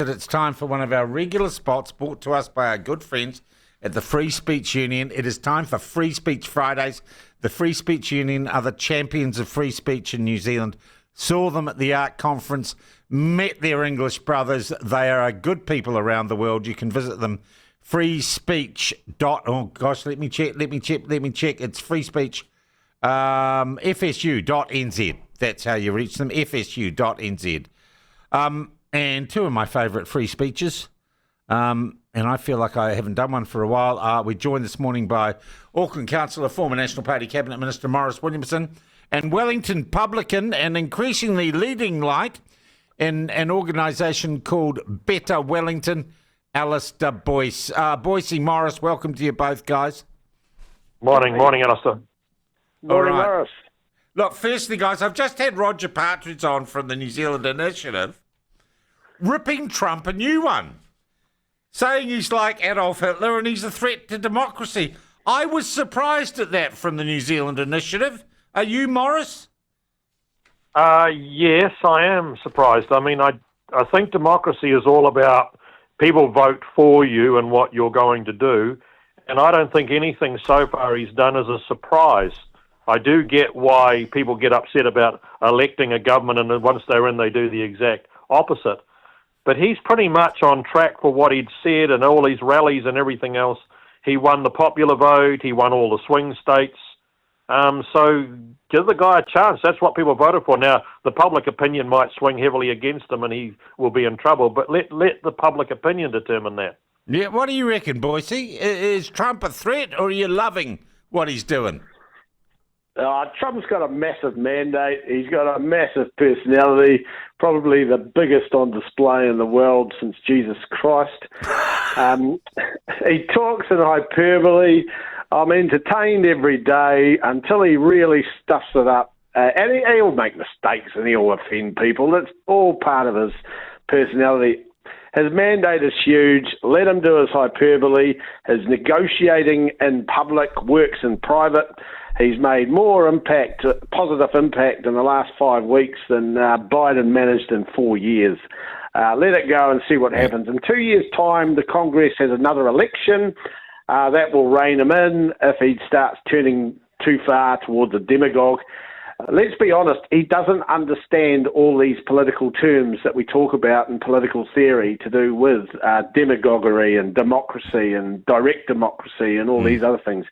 It's time for one of our regular spots brought to us by our good friends at the Free Speech Union. It is time for Free Speech Fridays. The Free Speech Union are the champions of free speech in New Zealand. Saw them at the ARC conference, met their English brothers. They are good people around the world. You can visit them. Let me check. It's free speech, fsu.nz. That's how you reach them, fsu.nz. And two of my favourite free speeches, and I feel like I haven't done one for a while. We're joined this morning by Auckland Councillor, former National Party Cabinet Minister Maurice Williamson, and Wellington publican and increasingly leading light in an organisation called Better Wellington, Alistair Boyce. Boyce Maurice, welcome to you both, guys. Morning, Alistair. Morning, Maurice. Look, firstly, guys, I've just had Roger Partridge on from the New Zealand Initiative, ripping Trump a new one, saying he's like Adolf Hitler and he's a threat to democracy. I was surprised at that from the New Zealand Initiative. Are you, Maurice? Yes, I am surprised. I mean, I think democracy is all about people vote for you and what you're going to do, and I don't think anything so far he's done is a surprise. I do get why people get upset about electing a government and then once they're in they do the exact opposite. But he's pretty much on track for what he'd said and all these rallies and everything else. He won the popular vote. He won all the swing states. So give the guy a chance. That's what people voted for. Now, the public opinion might swing heavily against him and he will be in trouble, but let the public opinion determine that. Yeah, what do you reckon, Boyce? Is Trump a threat or are you loving what he's doing? Trump's got a massive mandate. He's got a massive personality, probably the biggest on display in the world since Jesus Christ. He talks in hyperbole. I'm entertained every day until he really stuffs it up. And he'll make mistakes and he'll offend people. That's all part of his personality. His mandate is huge. Let him do his hyperbole. His negotiating in public works in private. He's made more positive impact in the last 5 weeks than Biden managed in 4 years. Let it go and see what happens. In 2 years' time, the Congress has another election. That will rein him in if he starts turning too far towards a demagogue. Let's be honest, he doesn't understand all these political terms that we talk about in political theory to do with demagoguery and democracy and direct democracy and all these other things.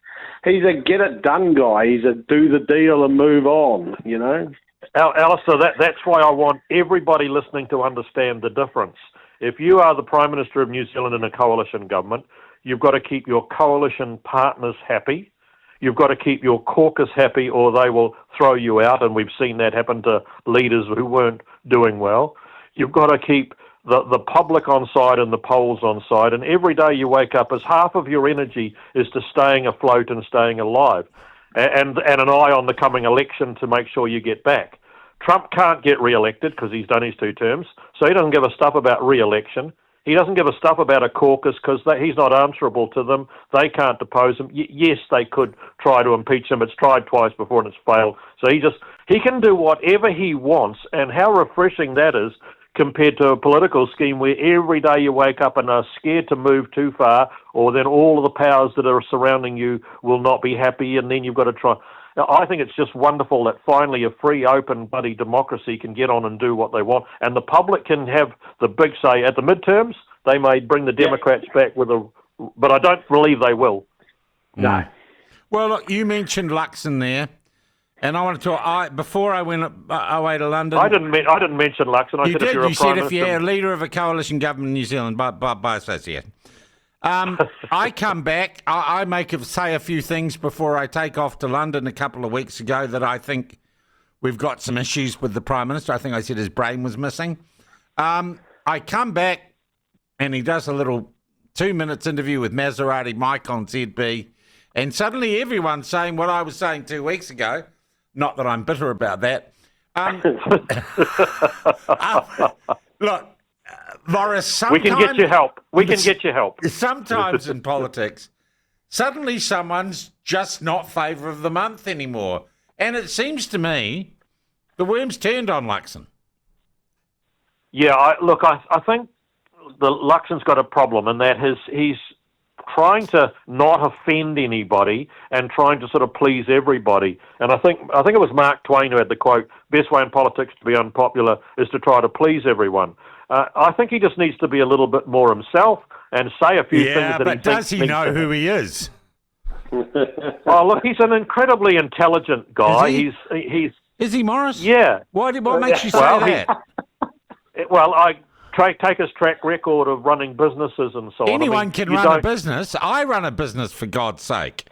He's a get-it-done guy. He's a do the deal and move on, you know. Alistair, that's why I want everybody listening to understand the difference. If you are the Prime Minister of New Zealand in a coalition government, you've got to keep your coalition partners happy. You've got to keep your caucus happy or they will throw you out, and we've seen that happen to leaders who weren't doing well. You've got to keep the public on side and the polls on side, and every day you wake up as half of your energy is to staying afloat and staying alive, and an eye on the coming election to make sure you get back. Trump can't get re-elected because he's done his 2 terms, so he doesn't give a stuff about re-election. He doesn't give a stuff about a caucus because he's not answerable to them. They can't depose him. Yes, they could try to impeach him. It's tried twice before and it's failed. So he can do whatever he wants, and how refreshing that is compared to a political scheme where every day you wake up and are scared to move too far, or then all of the powers that are surrounding you will not be happy, and then you've got to try. Now, I think it's just wonderful that finally a free, open, bloody democracy can get on and do what they want, and the public can have the big say. At the midterms, they may bring the Democrats back but I don't believe they will. No. Well, look, you mentioned Luxon there, and I wanted to. Before I went away to London, I didn't mention Luxon. I said if you're a prime minister, if you're a leader of a coalition government in New Zealand by association. I come back. I say a few things before I take off to London a couple of weeks ago that I think we've got some issues with the Prime Minister. I think I said his brain was missing. I come back and he does a little 2 minutes interview with Maserati Mike on ZB, and suddenly everyone's saying what I was saying 2 weeks ago. Not that I'm bitter about that. Look, Maurice, we can get you help. We can get you help. Sometimes in politics, suddenly someone's just not favour of the month anymore. And it seems to me the worm's turned on Luxon. Yeah, I think the Luxon's got a problem in that he's trying to not offend anybody and trying to sort of please everybody. And I think it was Mark Twain who had the quote, "Best way in politics to be unpopular is to try to please everyone." I think he just needs to be a little bit more himself and say a few things that he thinks. Yeah, but does he know who he is? Oh, look, he's an incredibly intelligent guy. Is he, Maurice? Yeah. What makes you say that? Take his track record of running businesses and so on. Anyone can run a business. I run a business, for God's sake.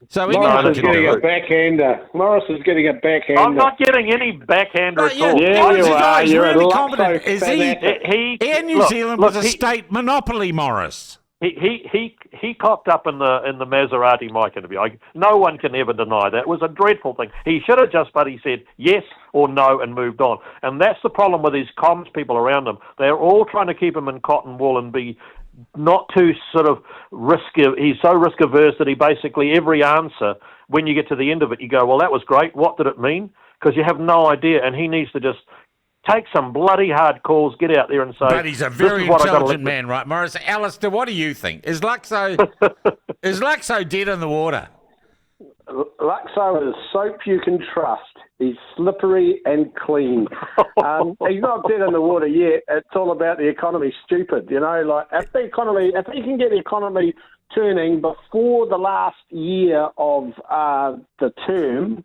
So anyone Morris is can getting do a it. backhander. Morris is getting a backhander. I'm not getting any backhander at all. Yeah, you are. He's You're really a competent. Is he? Air New Zealand was a state monopoly, Maurice. He cocked up in the Maserati mic interview. No one can ever deny that. It was a dreadful thing. He should have just said yes or no and moved on. And that's the problem with these comms people around him. They're all trying to keep him in cotton wool and be not too sort of risky. He's so risk averse that he basically every answer, when you get to the end of it, you go, well, that was great. What did it mean? Because you have no idea. And he needs to just take some bloody hard calls, get out there and say... But he's a very intelligent man, right, Maurice? Alistair, what do you think? Is Luxo dead in the water? Luxo is soap you can trust. He's slippery and clean. He's not dead in the water yet. It's all about the economy, stupid. You know, like if he can get the economy turning before the last year of the term,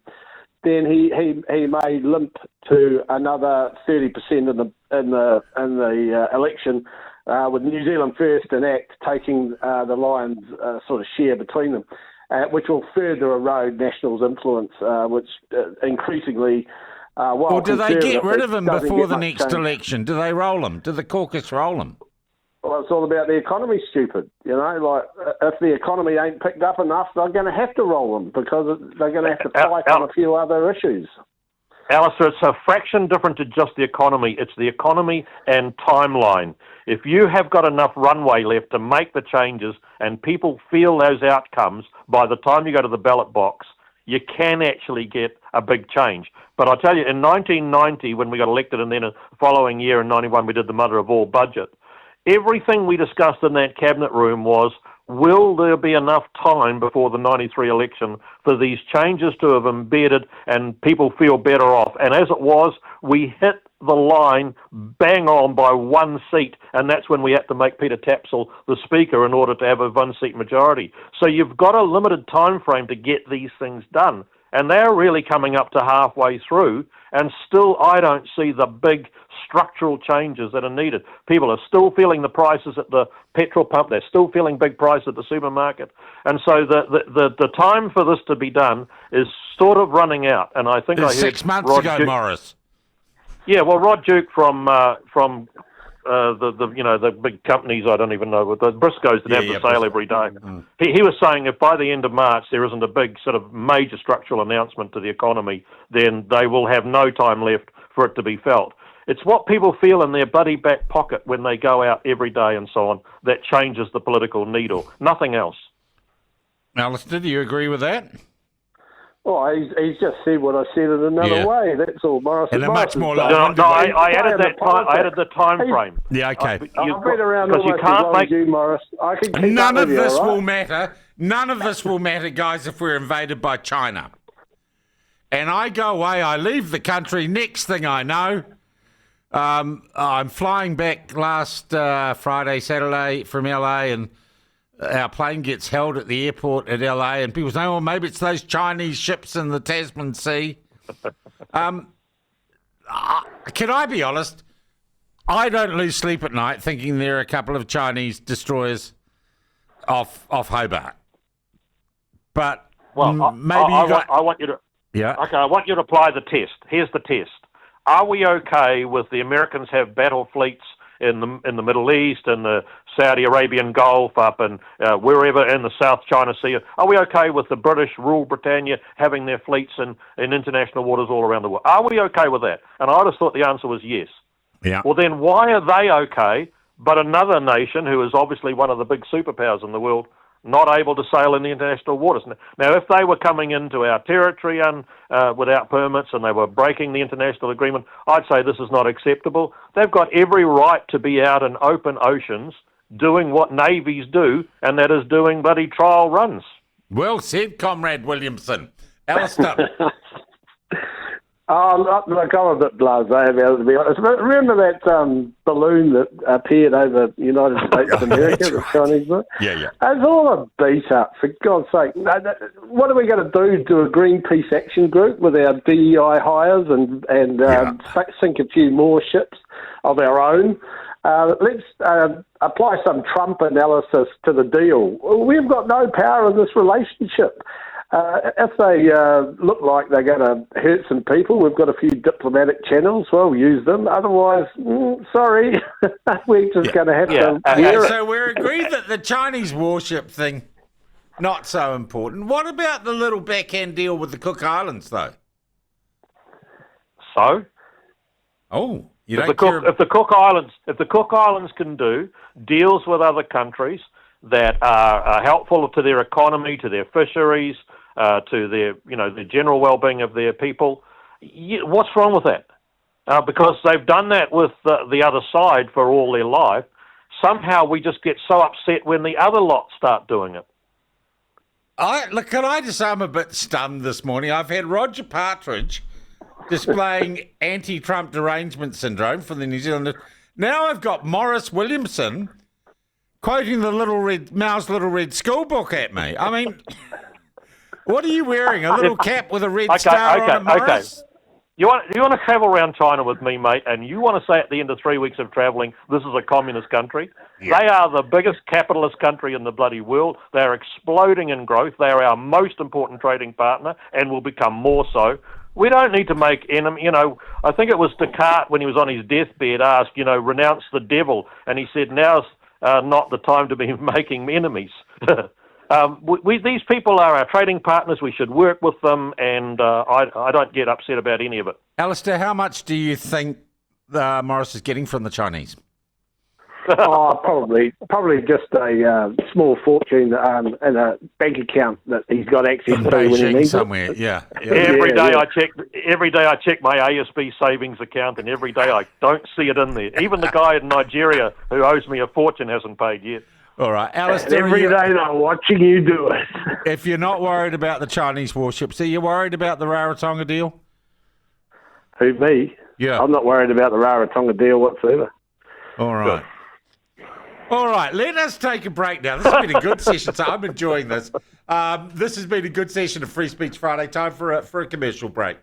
then he may limp to another 30% in the election, with New Zealand First and ACT taking the Lions sort of share between them, which will further erode National's influence, which increasingly. Or do they get rid of him before the next election? Do they roll him? Do the caucus roll him? Well, it's all about the economy, stupid. You know, like if the economy ain't picked up enough, they're going to have to roll them because they're going to have to fight on a few other issues. Alistair, it's a fraction different to just the economy. It's the economy and timeline. If you have got enough runway left to make the changes and people feel those outcomes, by the time you go to the ballot box, you can actually get a big change. But I tell you, in 1990, when we got elected, and then the following year in 91, we did the mother of all budget, everything we discussed in that cabinet room was, will there be enough time before the 93 election for these changes to have embedded and people feel better off? And as it was, we hit the line bang on by one seat, and that's when we had to make Peter Tapsell the Speaker in order to have a one-seat majority. So you've got a limited time frame to get these things done. And they're really coming up to halfway through, and still I don't see the big structural changes that are needed. People are still feeling the prices at the petrol pump. They're still feeling big prices at the supermarket. And so the time for this to be done is sort of running out. And I think I heard 6 months ago, Maurice. Yeah, well, Rod Duke from the big companies, I don't even know, but the Briscoes that have the sale every day. He was saying if by the end of March there isn't a big sort of major structural announcement to the economy, then they will have no time left for it to be felt. It's what people feel in their bloody back pocket when they go out every day and so on that changes the political needle. Nothing else. Alistair, do you agree with that? Well, he's just said what I said in another way. That's all, Morris. And a much more I added that time. I added the time frame. Yeah, okay. I've been around almost as long as you, Morris. I can keep None up of with you, this all right? will matter. None of this will matter, guys, if we're invaded by China. And I go away. I leave the country. Next thing I know, I'm flying back last Friday, Saturday from LA, and our plane gets held at the airport at LA, and people say, well, maybe it's those Chinese ships in the Tasman Sea. Can I be honest? I don't lose sleep at night thinking there are a couple of Chinese destroyers off Hobart. But maybe I want you to... Yeah. Okay, I want you to apply the test. Here's the test. Are we okay with the Americans have battle fleets in the Middle East and the Saudi Arabian Gulf up and wherever in the South China Sea? Are we okay with the British rule Britannia having their fleets in international waters all around the world? Are we okay with that? And I just thought the answer was yes. Yeah. Well, then why are they okay, but another nation who is obviously one of the big superpowers in the world not able to sail in the international waters. Now, if they were coming into our territory without permits and they were breaking the international agreement, I'd say this is not acceptable. They've got every right to be out in open oceans doing what navies do, and that is doing bloody trial runs. Well said, Comrade Williamson. Alistair. Look, I'm a bit blasé about it, to be honest. But remember that balloon that appeared over the United States of America, the Chinese one? Yeah. It's all a beat up, for God's sake. What are we going to do? Do a Greenpeace action group with our DEI hires and sink a few more ships of our own? Let's apply some Trump analysis to the deal. We've got no power in this relationship. If they look like they're going to hurt some people, we've got a few diplomatic channels. Well, we'll use them. Otherwise, sorry, we're just going to have to wear it. So we're agreed that the Chinese warship thing, not so important. What about the little backhand deal with the Cook Islands, though? So? Oh, you if don't care... If the Cook Islands can do deals with other countries that are helpful to their economy, to their fisheries, to their, the general well-being of their people, what's wrong with that? Because they've done that with the other side for all their life. Somehow we just get so upset when the other lot start doing it. Can I just say I'm a bit stunned this morning. I've had Roger Partridge displaying anti-Trump derangement syndrome for the New Zealand. Now I've got Maurice Williamson quoting the Mao's Little Red School Book at me. I mean, what are you wearing? A little cap with a red star on it, Maurice? You want to travel around China with me, mate, and you want to say at the end of 3 weeks of travelling, this is a communist country? Yeah. They are the biggest capitalist country in the bloody world. They are exploding in growth. They are our most important trading partner and will become more so. We don't need to make enemy. I think it was Descartes when he was on his deathbed asked, renounce the devil, and he said, now's not the time to be making enemies. These people are our trading partners. We should work with them, and I don't get upset about any of it. Alistair, how much do you think Maurice is getting from the Chinese? Probably just a small fortune in a bank account that he's got access to when he needs somewhere. it. Yeah. Every day I check my ASB savings account, and every day I don't see it in there. Even the guy in Nigeria who owes me a fortune hasn't paid yet. All right, Alistair. Every day they're watching you do it. If you're not worried about the Chinese warships, are you worried about the Rarotonga deal? Who, me? Yeah. I'm not worried about the Rarotonga deal whatsoever. All right. Good. All right, let us take a break now. This has been a good session, so I'm enjoying this. This has been a good session of Free Speech Friday. Time for a commercial break.